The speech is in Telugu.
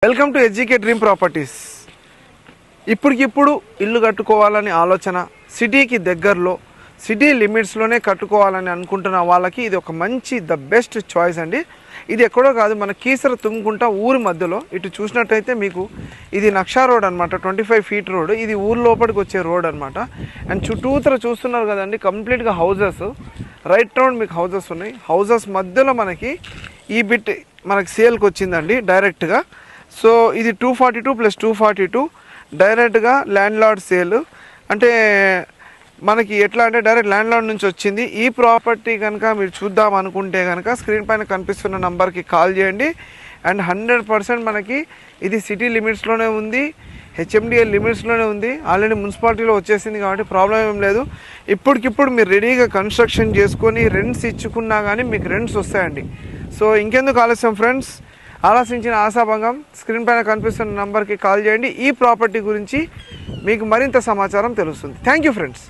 Welcome to SGK dream properties. ఇప్పటికిప్పుడు ఇల్లు కట్టుకోవాలని ఆలోచన, సిటీకి దగ్గరలో సిటీ లిమిట్స్లోనే కట్టుకోవాలని అనుకుంటున్న వాళ్ళకి ఇది ఒక మంచి బెస్ట్ చాయిస్ అండి. ఇది ఎక్కడో కాదు, మన కీసర తుమ్ముకుంట ఊరి మధ్యలో. ఇటు చూసినట్టయితే మీకు ఇది నక్షా రోడ్ అనమాట, 25 ఫీట్ రోడ్. ఇది ఊరు లోపలికి వచ్చే రోడ్ అనమాట. అండ్ చుట్టూతర చూస్తున్నారు కదండి, కంప్లీట్గా హౌజెస్, రైట్ రౌండ్ మీకు హౌజెస్ ఉన్నాయి. హౌజెస్ మధ్యలో మనకి ఈ బిట్ మనకి సేల్కి వచ్చిందండి డైరెక్ట్గా. సో ఇది 242 + 242 డైరెక్ట్గా ల్యాండ్ లార్డ్ సేల్. అంటే మనకి ఎట్లా అంటే డైరెక్ట్ ల్యాండ్ లార్డ్ నుంచి వచ్చింది. ఈ ప్రాపర్టీ కనుక మీరు చూద్దాం అనుకుంటే కనుక స్క్రీన్ పైన కనిపిస్తున్న నంబర్కి కాల్ చేయండి. అండ్ 100% మనకి ఇది సిటీ లిమిట్స్లోనే ఉంది, హెచ్ఎండిఎల్ లిమిట్స్లోనే ఉంది. ఆల్రెడీ మున్సిపాలిటీలో వచ్చేసింది కాబట్టి ప్రాబ్లం ఏం లేదు. ఇప్పటికిప్పుడు మీరు రెడీగా కన్స్ట్రక్షన్ చేసుకొని రెంట్స్ ఇచ్చుకున్నా కానీ మీకు రెంట్స్ వస్తాయండి. సో ఇంకెందుకు ఆలస్యం ఫ్రెండ్స్, ఆలోచించిన ఆశాభంగం. స్క్రీన్ పైన కనిపిస్తున్న నంబర్కి కాల్ చేయండి. ఈ ప్రాపర్టీ గురించి మీకు మరింత సమాచారం తెలుస్తుంది. Thank you friends.